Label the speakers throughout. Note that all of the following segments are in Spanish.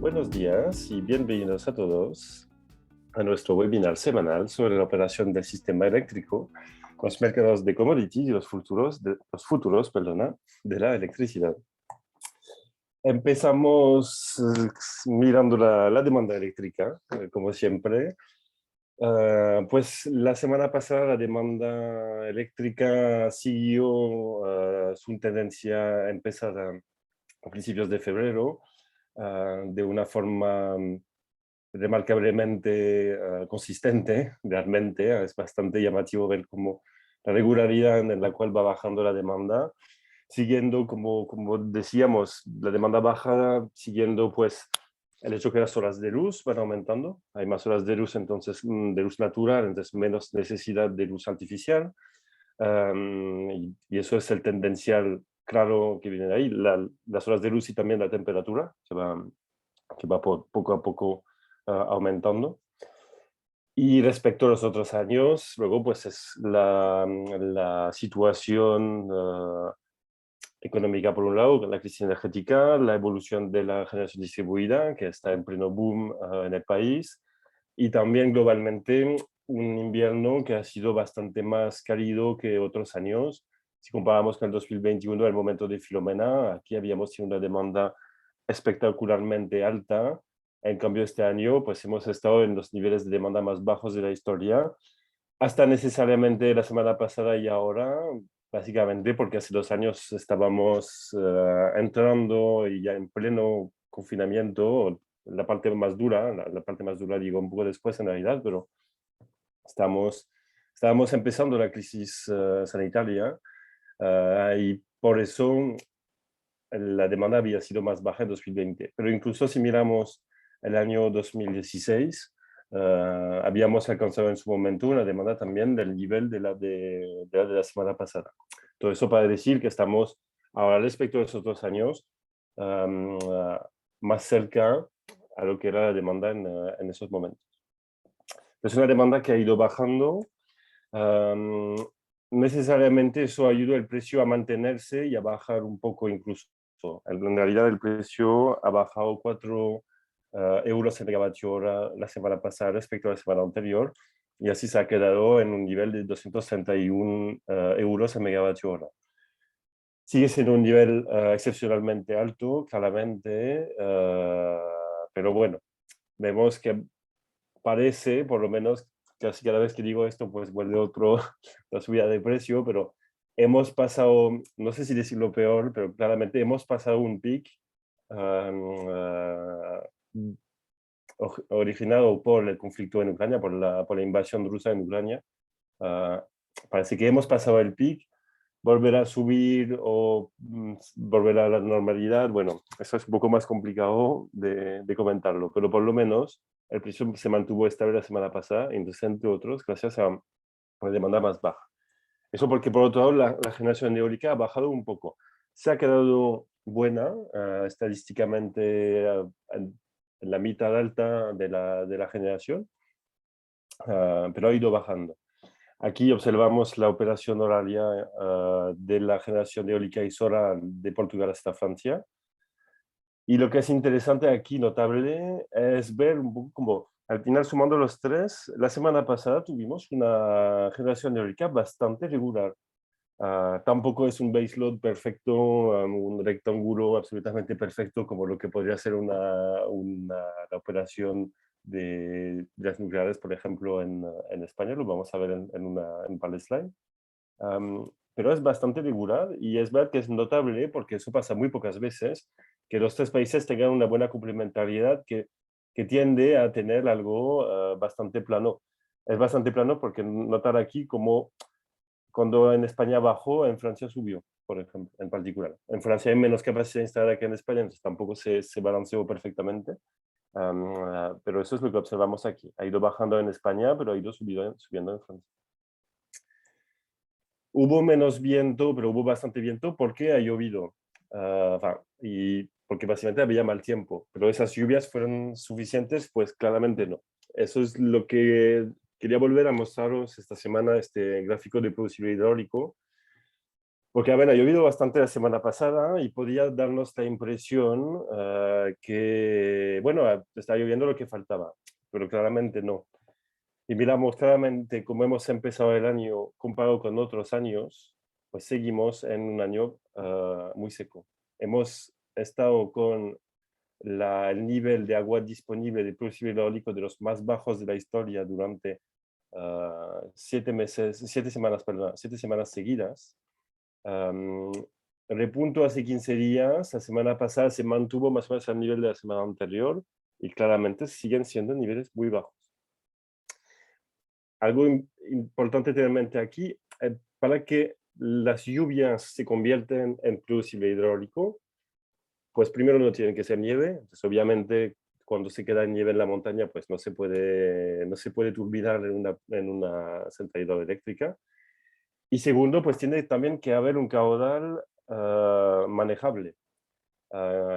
Speaker 1: Buenos días y bienvenidos a todos a nuestro webinar semanal sobre la operación del sistema eléctrico, los mercados de commodities y los futuros, de la electricidad. Empezamos mirando la demanda eléctrica, como siempre. Pues la semana pasada la demanda eléctrica siguió su tendencia empezada a principios de febrero, de una forma remarcablemente consistente, realmente. Es bastante llamativo ver cómo la regularidad en la cual va bajando la demanda, siguiendo, como decíamos, la demanda baja, siguiendo pues el hecho que las horas de luz van aumentando. Hay más horas de luz, entonces de luz natural, entonces menos necesidad de luz artificial. Y eso es el tendencial claro que viene de ahí. Las horas de luz y también la temperatura, que va poco a poco aumentando. Y respecto a los otros años, luego pues es la situación económica por un lado, la crisis energética, la evolución de la generación distribuida, que está en pleno boom en el país, y también globalmente un invierno que ha sido bastante más cálido que otros años. Si comparamos con el 2021, el momento de Filomena, aquí habíamos tenido una demanda espectacularmente alta. En cambio, este año pues hemos estado en los niveles de demanda más bajos de la historia, hasta necesariamente la semana pasada y ahora, básicamente porque hace 2 años estábamos entrando y ya en pleno confinamiento, la parte más dura, la parte más dura digo un poco después en realidad, pero estábamos, estábamos empezando la crisis sanitaria, y por eso la demanda había sido más baja en 2020. Pero incluso si miramos el año 2016, habíamos alcanzado en su momento una demanda también del nivel de la semana pasada. Todo eso para decir que estamos ahora respecto a los otros años um, uh, más cerca a lo que era la demanda en esos momentos. Es una demanda que ha ido bajando. Um, Necesariamente eso ayuda al precio a mantenerse y a bajar un poco incluso. En realidad el precio ha bajado 4 euros el megavatio hora la semana pasada respecto a la semana anterior, y así se ha quedado en un nivel de 231 euros el megavatio hora. Sigue siendo un nivel excepcionalmente alto, claramente, pero bueno, vemos que parece, por lo menos, casi cada vez que digo esto, pues vuelve la subida de precio, pero hemos pasado, no sé si decirlo peor, pero claramente hemos pasado un pic originado por el conflicto en Ucrania, por la invasión rusa en Ucrania. Ah, Parece que hemos pasado el pic. Volver a subir o volver a la normalidad, bueno, eso es un poco más complicado de comentarlo, pero por lo menos el precio se mantuvo estable la semana pasada, entonces, entre otros, gracias a una demanda más baja. Eso porque, por otro lado, la generación eólica ha bajado un poco. Se ha quedado buena, estadísticamente, en la mitad alta de la generación, pero ha ido bajando. Aquí observamos la operación horaria de la generación eólica y solar de Portugal hasta Francia. Y lo que es interesante aquí, notable, es ver un poco como, al final, sumando los tres, la semana pasada tuvimos una generación eólica bastante regular. Tampoco es un baseload perfecto, un rectángulo absolutamente perfecto como lo que podría ser la operación de las nucleares, por ejemplo, en España. Lo vamos a ver en un par de slides. Pero es bastante regular, y es verdad que es notable porque eso pasa muy pocas veces, que los tres países tengan una buena complementariedad que tiende a tener algo bastante plano. Es bastante plano porque notar aquí como cuando en España bajó, en Francia subió, por ejemplo, en particular. En Francia hay menos capacidad instalada que en España, entonces tampoco se balanceó perfectamente. Pero eso es lo que observamos aquí. Ha ido bajando en España, pero ha ido subiendo en Francia. Hubo menos viento, pero hubo bastante viento porque ha llovido. Y porque básicamente había mal tiempo. Pero esas lluvias fueron suficientes, pues claramente no. Eso es lo que quería volver a mostraros esta semana, este gráfico de producible hidráulico, Porque, a ver, ha llovido bastante la semana pasada y podía darnos la impresión que, bueno, está lloviendo lo que faltaba, pero claramente no. Y miramos claramente cómo hemos empezado el año comparado con otros años, pues seguimos en un año muy seco. Hemos estado con el nivel de agua disponible del producto hidráulico de los más bajos de la historia durante 7 semanas, perdón, 7 semanas seguidas. Am, Repunto hace 15 días, la semana pasada se mantuvo más o menos al nivel de la semana anterior y claramente siguen siendo niveles muy bajos. Algo importante tener en mente aquí, para que las lluvias se convierten en pluviosidad hidráulico, pues primero no tienen que ser nieve, entonces obviamente cuando se queda nieve en la montaña, pues no se puede turbinar en una central hidroeléctrica. Y segundo, pues tiene también que haber un caudal manejable.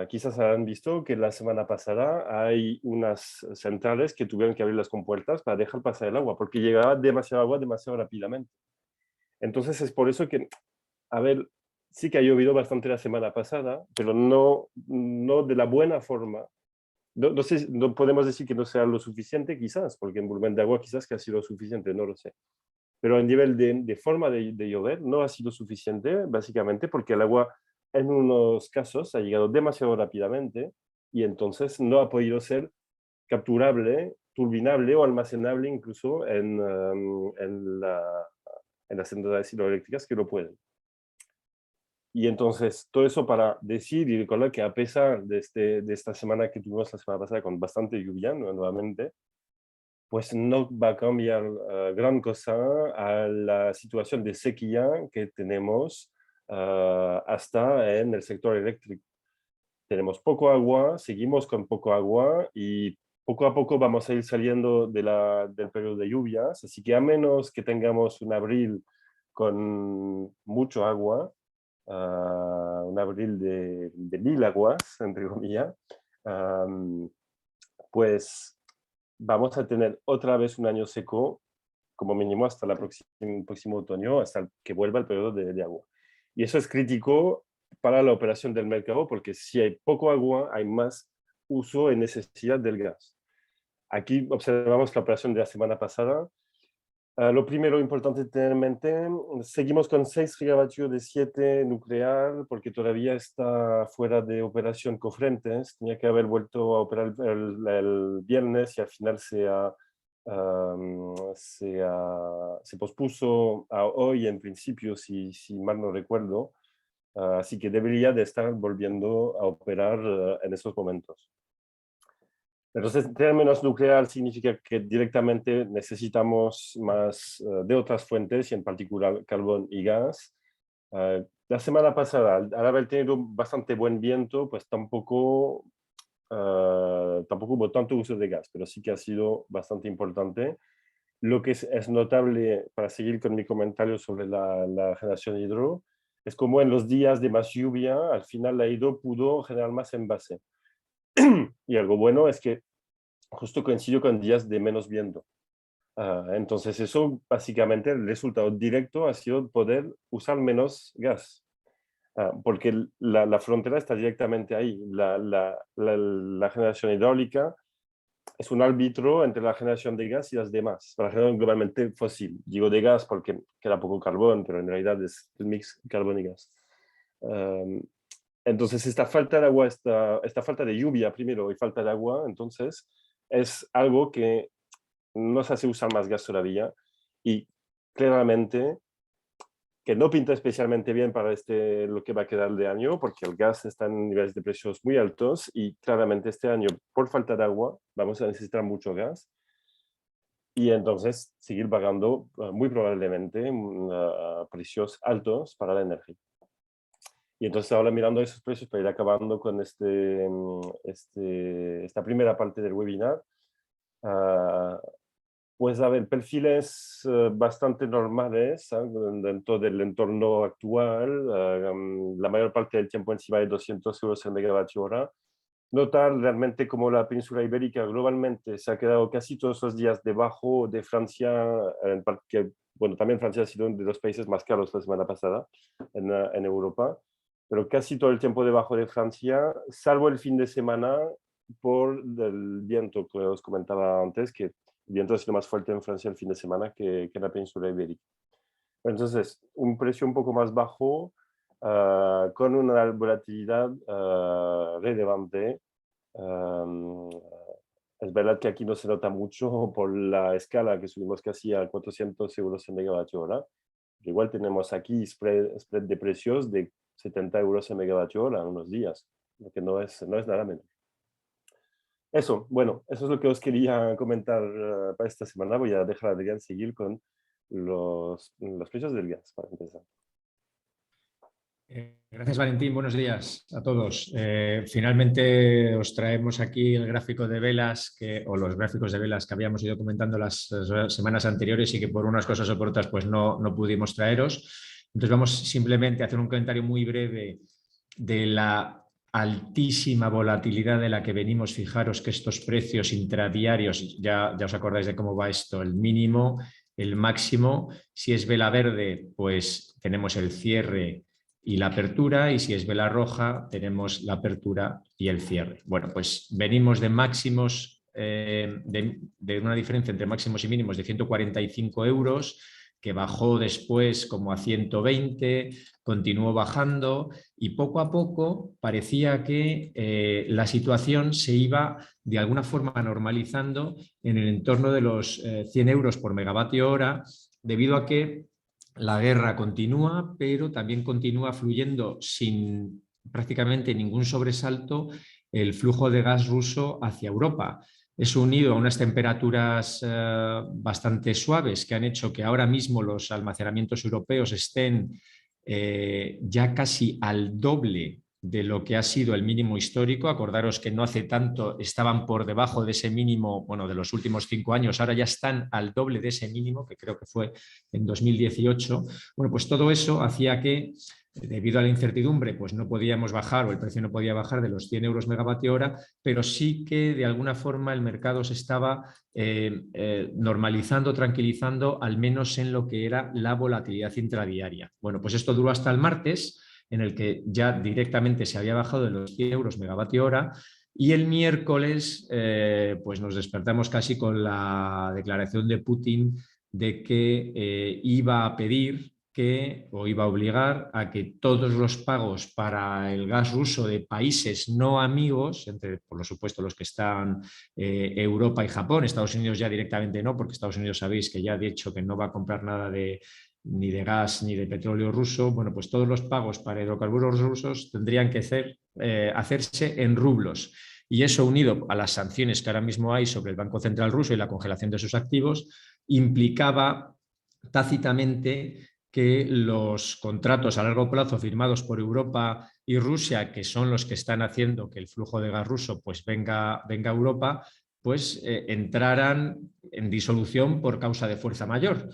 Speaker 1: Quizás habrán visto que la semana pasada hay unas centrales que tuvieron que abrir las compuertas para dejar pasar el agua, porque llegaba demasiado agua demasiado rápidamente. Entonces es por eso que, a ver, sí que ha llovido bastante la semana pasada, pero no de la buena forma. No sé, no podemos decir que no sea lo suficiente, quizás, porque en volumen de agua quizás que ha sido suficiente, no lo sé. Pero a nivel de forma de llover no ha sido suficiente, básicamente porque el agua en unos casos ha llegado demasiado rápidamente y entonces no ha podido ser capturable, turbinable o almacenable incluso en las centrales hidroeléctricas que lo pueden. Y entonces, todo eso para decir y recordar que a pesar de esta semana que tuvimos la semana pasada con bastante lluvia nuevamente, pues no va a cambiar gran cosa a la situación de sequía que tenemos hasta en el sector eléctrico. Tenemos poco agua, seguimos con poco agua y poco a poco vamos a ir saliendo del periodo de lluvias, así que a menos que tengamos un abril con mucho agua, un abril de 1000 aguas, entre comillas, um, pues vamos a tener otra vez un año seco, como mínimo hasta el próximo otoño, hasta que vuelva el periodo de agua. Y eso es crítico para la operación del mercado, porque si hay poco agua, hay más uso y necesidad del gas. Aquí observamos la operación de la semana pasada. Lo primero importante tener en mente, seguimos con 6 gigavatios de 7 nuclear, porque todavía está fuera de operación Cofrentes. Tenía que haber vuelto a operar el viernes y al final se pospuso a hoy en principio, si mal no recuerdo. Así que debería de estar volviendo a operar en esos momentos. Entonces, tener menos nuclear significa que directamente necesitamos más de otras fuentes, y en particular carbón y gas. La semana pasada, al haber tenido bastante buen viento, pues tampoco hubo tanto uso de gas, pero sí que ha sido bastante importante. Lo que es notable, para seguir con mi comentario sobre la generación hidro, es como en los días de más lluvia, al final la hidro pudo generar más envase. Y algo bueno es que justo coincidió con días de menos viento. Entonces eso básicamente el resultado directo ha sido poder usar menos gas, porque la frontera está directamente ahí. La generación hidráulica es un árbitro entre la generación de gas y las demás, la generación globalmente fósil. Digo de gas porque queda poco carbón, pero en realidad es el mix carbón y gas. Entonces, esta falta de agua, esta falta de lluvia primero y falta de agua, entonces, es algo que nos hace usar más gas todavía y claramente que no pinta especialmente bien para lo que va a quedar de año, porque el gas está en niveles de precios muy altos y claramente este año, por falta de agua, vamos a necesitar mucho gas y entonces seguir pagando muy probablemente precios altos para la energía. Y entonces ahora mirando esos precios para ir acabando con esta primera parte del webinar, uh, pues a ver, perfiles bastante normales dentro del entorno actual, la mayor parte del tiempo encima de 200 euros el megavatio hora. Notar realmente cómo la península ibérica globalmente se ha quedado casi todos los días debajo de Francia, bueno, también Francia ha sido uno de los países más caros la semana pasada en Europa, pero casi todo el tiempo debajo de Francia, salvo el fin de semana por el viento que os comentaba antes, que el viento ha sido más fuerte en Francia el fin de semana que en la península ibérica. Entonces, un precio un poco más bajo, con una volatilidad relevante. Um, es verdad que aquí no se nota mucho por la escala, que subimos casi a 400 euros en megavatio hora. Igual tenemos aquí spread de precios de 70 euros en megavatio hora en unos días, lo que no es nada menos. Eso, bueno, eso es lo que os quería comentar para esta semana. Voy a dejar a Adrián seguir con los precios del gas, para empezar.
Speaker 2: Gracias, Valentín. Buenos días a todos. Finalmente os traemos aquí el gráfico de velas o los gráficos de velas que habíamos ido comentando las semanas anteriores y que por unas cosas o por otras pues no pudimos traeros. Entonces vamos simplemente a hacer un comentario muy breve de la altísima volatilidad de la que venimos. Fijaros que estos precios intradiarios, ya os acordáis de cómo va esto, el mínimo, el máximo. Si es vela verde, pues tenemos el cierre y la apertura, y si es vela roja tenemos la apertura y el cierre. Bueno, pues venimos de máximos, de una diferencia entre máximos y mínimos de 145 euros, que bajó después como a 120, continuó bajando y poco a poco parecía que la situación se iba de alguna forma normalizando en el entorno de los 100 euros por megavatio hora, debido a que la guerra continúa, pero también continúa fluyendo sin prácticamente ningún sobresalto el flujo de gas ruso hacia Europa. Es unido a unas temperaturas bastante suaves que han hecho que ahora mismo los almacenamientos europeos estén ya casi al doble de lo que ha sido el mínimo histórico. Acordaros que no hace tanto estaban por debajo de ese mínimo, bueno, de los últimos 5 años, ahora ya están al doble de ese mínimo, que creo que fue en 2018. Bueno, pues todo eso hacía que, debido a la incertidumbre, pues no podíamos bajar, o el precio no podía bajar de los 100 euros megavatio hora, pero sí que de alguna forma el mercado se estaba normalizando, tranquilizando, al menos en lo que era la volatilidad intradiaria. Bueno, pues esto duró hasta el martes, en el que ya directamente se había bajado de los 100 euros megavatio hora, y el miércoles pues nos despertamos casi con la declaración de Putin de que iba a pedir o iba a obligar a que todos los pagos para el gas ruso de países no amigos, entre por supuesto los que están Europa y Japón, Estados Unidos ya directamente no, porque Estados Unidos sabéis que ya ha dicho que no va a comprar nada ni de gas ni de petróleo ruso. Bueno, pues todos los pagos para hidrocarburos rusos tendrían que hacerse en rublos. Y eso, unido a las sanciones que ahora mismo hay sobre el Banco Central ruso y la congelación de sus activos, implicaba tácitamente que los contratos a largo plazo firmados por Europa y Rusia, que son los que están haciendo que el flujo de gas ruso pues venga a Europa, pues entraran en disolución por causa de fuerza mayor.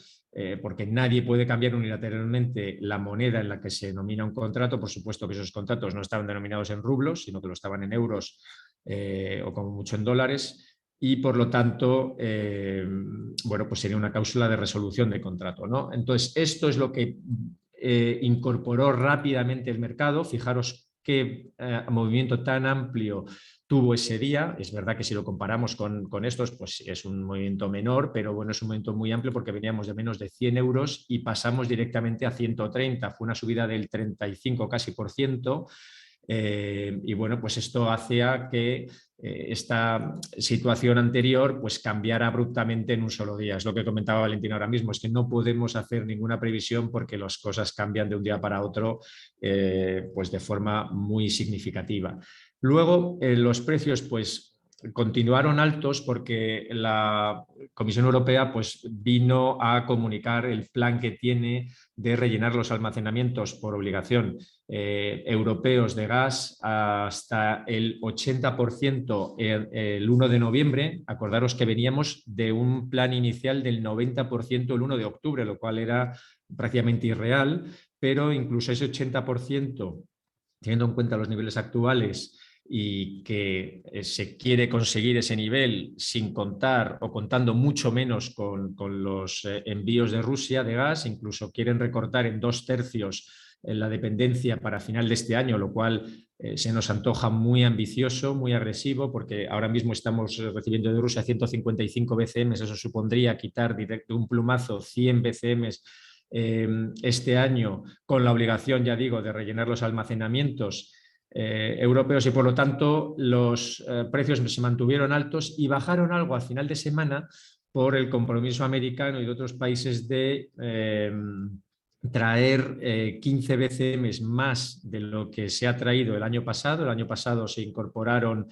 Speaker 2: Porque nadie puede cambiar unilateralmente la moneda en la que se denomina un contrato. Por supuesto que esos contratos no estaban denominados en rublos, sino que lo estaban en euros o como mucho en dólares, y por lo tanto, bueno, pues sería una cláusula de resolución de contrato, ¿no? Entonces, esto es lo que incorporó rápidamente el mercado. Fijaros qué movimiento tan amplio tuvo ese día. Es verdad que si lo comparamos con estos, pues es un movimiento menor, pero bueno, es un movimiento muy amplio porque veníamos de menos de 100 euros y pasamos directamente a 130. Fue una subida del 35 casi por ciento. Y bueno, pues esto hacía que esta situación anterior pues cambiara abruptamente en un solo día. Es lo que comentaba Valentín ahora mismo, es que no podemos hacer ninguna previsión porque las cosas cambian de un día para otro pues de forma muy significativa. Luego, los precios pues continuaron altos porque la Comisión Europea pues vino a comunicar el plan que tiene de rellenar los almacenamientos por obligación europeos de gas hasta el 80% el 1 de noviembre. Acordaros que veníamos de un plan inicial del 90% el 1 de octubre, lo cual era prácticamente irreal, pero incluso ese 80%, teniendo en cuenta los niveles actuales, y que se quiere conseguir ese nivel sin contar o contando mucho menos con los envíos de Rusia de gas. Incluso quieren recortar en 2/3 la dependencia para final de este año, lo cual se nos antoja muy ambicioso, muy agresivo, porque ahora mismo estamos recibiendo de Rusia 155 BCM, eso supondría quitar de un plumazo 100 BCM este año, con la obligación, ya digo, de rellenar los almacenamientos europeos, y por lo tanto los precios se mantuvieron altos y bajaron algo al final de semana por el compromiso americano y de otros países de traer 15 BCM más de lo que se ha traído el año pasado. El año pasado se incorporaron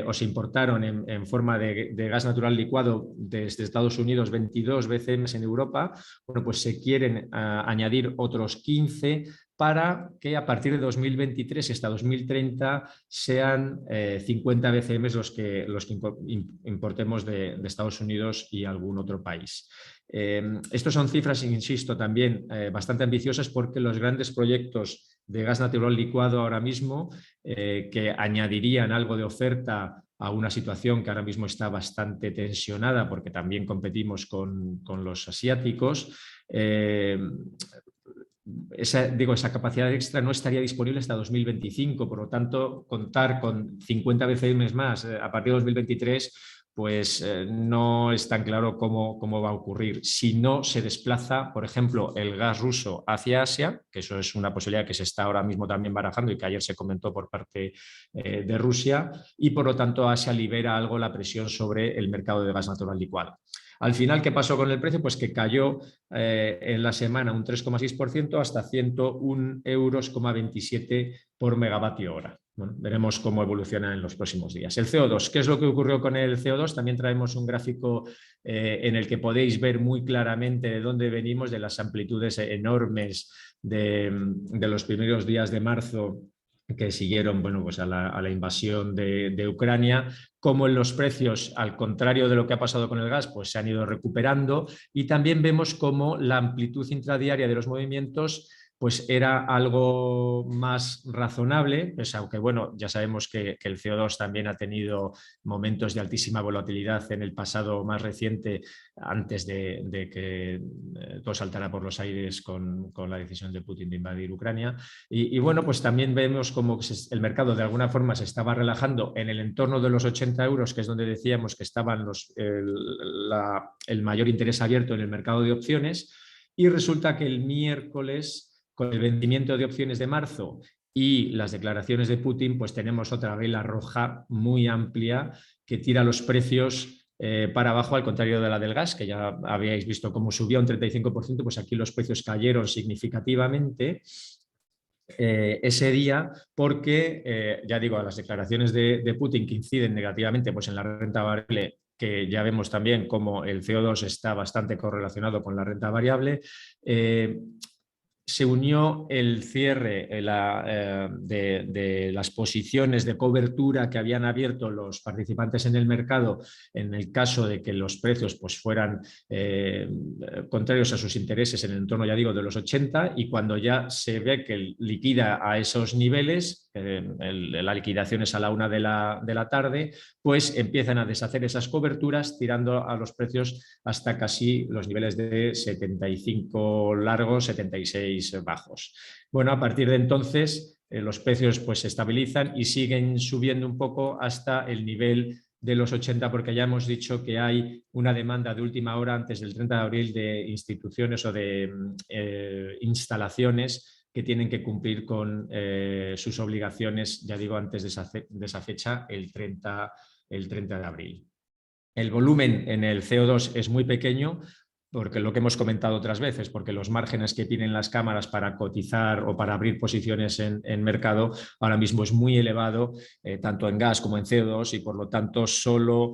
Speaker 2: o se importaron en forma de gas natural licuado desde Estados Unidos 22 BCM en Europa. Bueno, pues se quieren añadir otros 15 para que a partir de 2023 hasta 2030 sean 50 BCM los que importemos de Estados Unidos y algún otro país. Estos son cifras, insisto, también bastante ambiciosas, porque los grandes proyectos de gas natural licuado ahora mismo, que añadirían algo de oferta a una situación que ahora mismo está bastante tensionada, porque también competimos con los asiáticos, esa capacidad extra no estaría disponible hasta 2025, por lo tanto, contar con 50 BCM más a partir de 2023, pues no es tan claro cómo va a ocurrir. Si no se desplaza, por ejemplo, el gas ruso hacia Asia, que eso es una posibilidad que se está ahora mismo también barajando y que ayer se comentó por parte de Rusia, y por lo tanto Asia libera algo la presión sobre el mercado de gas natural licuado. Al final, ¿qué pasó con el precio? Pues que cayó en la semana un 3,6% hasta 101,27 euros por megavatio hora. Bueno, veremos cómo evoluciona en los próximos días. El CO2, ¿qué es lo que ocurrió con el CO2? También traemos un gráfico en el que podéis ver muy claramente de dónde venimos, de las amplitudes enormes de los primeros días de marzo que siguieron, bueno, pues a la invasión de Ucrania, como en los precios, al contrario de lo que ha pasado con el gas, pues se han ido recuperando, y también vemos cómo la amplitud intradiaria de los movimientos pues era algo más razonable, pues aunque bueno, ya sabemos que el CO2 también ha tenido momentos de altísima volatilidad en el pasado más reciente, antes de que todo saltara por los aires con la decisión de Putin de invadir Ucrania. Y bueno, pues también vemos como el mercado de alguna forma se estaba relajando en el entorno de los 80 euros, que es donde decíamos que estaban el mayor interés abierto en el mercado de opciones, y resulta que el miércoles, con el vencimiento de opciones de marzo y las declaraciones de Putin, pues tenemos otra vela roja muy amplia que tira los precios para abajo, al contrario de la del gas, que ya habíais visto cómo subía un 35%, pues aquí los precios cayeron significativamente ese día, porque, ya digo, a las declaraciones de Putin, que inciden negativamente pues en la renta variable, que ya vemos también cómo el CO2 está bastante correlacionado con la renta variable, se unió el cierre de las posiciones de cobertura que habían abierto los participantes en el mercado en el caso de que los precios pues, fueran contrarios a sus intereses en el entorno, ya digo, de los 80, y cuando ya se ve que liquida a esos niveles, la liquidación es a la 1 de la tarde, pues empiezan a deshacer esas coberturas, tirando a los precios hasta casi los niveles de 75 largos, 76 bajos. Bueno, a partir de entonces los precios pues se estabilizan y siguen subiendo un poco hasta el nivel de los 80, porque ya hemos dicho que hay una demanda de última hora antes del 30 de abril de instituciones o de instalaciones que tienen que cumplir con sus obligaciones, ya digo, antes de esa fecha, el 30 de abril. El volumen en el CO2 es muy pequeño, porque lo que hemos comentado otras veces, porque los márgenes que tienen las cámaras para cotizar o para abrir posiciones en mercado ahora mismo es muy elevado, tanto en gas como en CO2, y por lo tanto solo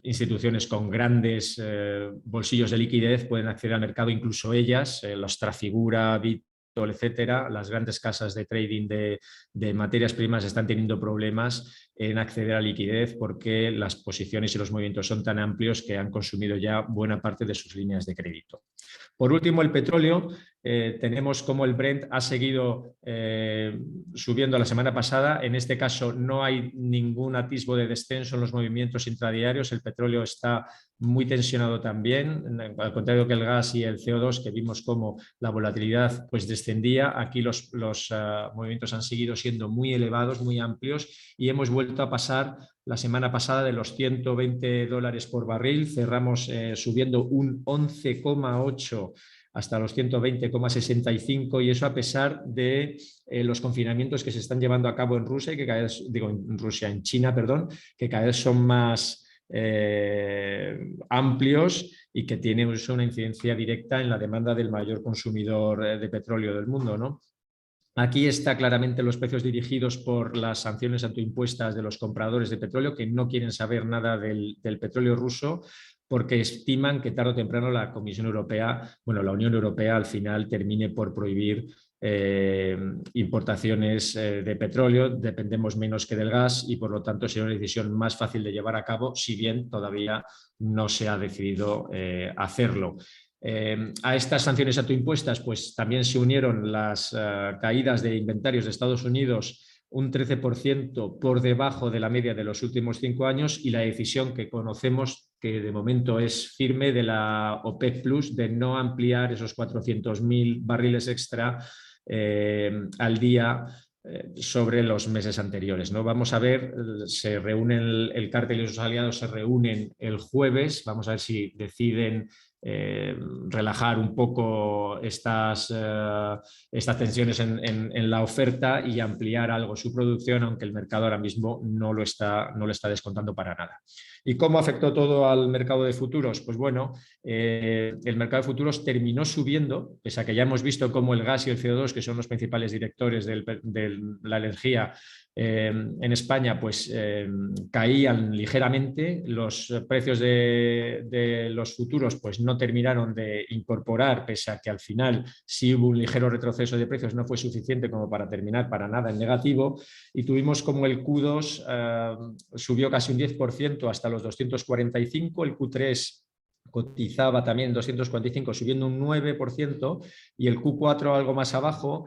Speaker 2: instituciones con grandes bolsillos de liquidez pueden acceder al mercado, incluso ellas, los Trafigura, Bitcoin, etcétera. Las grandes casas de trading de materias primas están teniendo problemas en acceder a liquidez, porque las posiciones y los movimientos son tan amplios que han consumido ya buena parte de sus líneas de crédito. Por último, el petróleo. tenemos como el Brent ha seguido subiendo la semana pasada. En este caso no hay ningún atisbo de descenso en los movimientos intradiarios. El petróleo está muy tensionado también, al contrario que el gas y el CO2, que vimos cómo la volatilidad pues descendía. Aquí los movimientos han seguido siendo muy elevados, muy amplios, y hemos vuelto a pasar la semana pasada de los $120 por barril. Cerramos subiendo un 11,8 hasta los 120,65, y eso a pesar de los confinamientos que se están llevando a cabo en Rusia, y que cada vez, en China, perdón, que cada vez son más amplios y que tienen una incidencia directa en la demanda del mayor consumidor de petróleo del mundo, ¿no? Aquí está claramente los precios dirigidos por las sanciones autoimpuestas de los compradores de petróleo, que no quieren saber nada del petróleo ruso, porque estiman que tarde o temprano la Comisión Europea, bueno, la Unión Europea al final termine por prohibir importaciones de petróleo. Dependemos menos que del gas y por lo tanto será una decisión más fácil de llevar a cabo, si bien todavía no se ha decidido hacerlo. A estas sanciones autoimpuestas pues también se unieron las caídas de inventarios de Estados Unidos, un 13% por debajo de la media de los últimos 5 años, y la decisión que conocemos, que de momento es firme, de la OPEC Plus, de no ampliar esos 400.000 barriles extra al día sobre los meses anteriores, ¿no? Vamos a ver, se reúnen el cártel y sus aliados se reúnen el jueves, vamos a ver si deciden relajar un poco estas tensiones en la oferta y ampliar algo su producción, aunque el mercado ahora mismo no lo está descontando para nada. ¿Y cómo afectó todo al mercado de futuros? Pues bueno, el mercado de futuros terminó subiendo, pese a que ya hemos visto cómo el gas y el CO2, que son los principales directores de la energía en España, pues caían ligeramente. Los precios de los futuros pues no terminaron de incorporar, pese a que al final sí hubo un ligero retroceso de precios, no fue suficiente como para terminar para nada en negativo, y tuvimos como el Q2 subió casi un 10% hasta los 245, el Q3 cotizaba también 245, subiendo un 9%, y el Q4 algo más abajo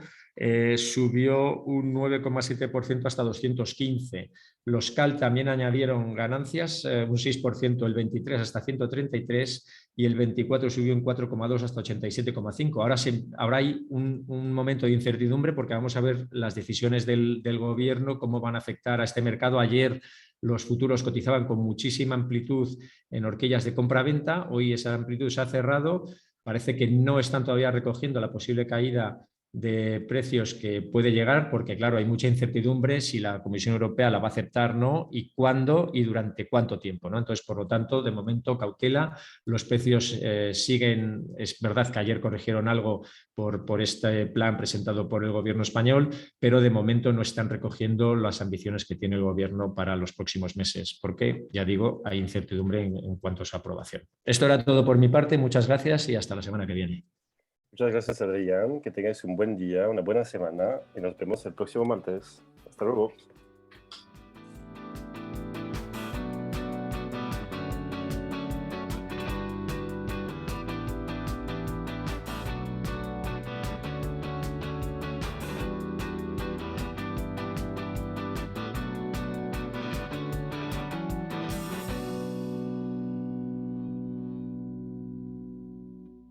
Speaker 2: subió un 9,7% hasta 215. Los CAL también añadieron ganancias, un 6% el 23 hasta 133, y el 24 subió un 4,2 hasta 87,5. Ahora hay un momento de incertidumbre porque vamos a ver las decisiones del gobierno, cómo van a afectar a este mercado. Ayer los futuros cotizaban con muchísima amplitud en horquillas de compra-venta, hoy esa amplitud se ha cerrado, parece que no están todavía recogiendo la posible caída de precios que puede llegar, porque claro, hay mucha incertidumbre si la Comisión Europea la va a aceptar o no, y cuándo y durante cuánto tiempo, ¿no? Entonces, por lo tanto, de momento, cautela. Los precios siguen, es verdad que ayer corrigieron algo por este plan presentado por el gobierno español, pero de momento no están recogiendo las ambiciones que tiene el gobierno para los próximos meses, porque, ya digo, hay incertidumbre en cuanto a su aprobación. Esto era todo por mi parte, muchas gracias y hasta la semana que viene.
Speaker 1: Muchas gracias, Adrián. Que tengáis un buen día, una buena semana y nos vemos el próximo martes. Hasta luego.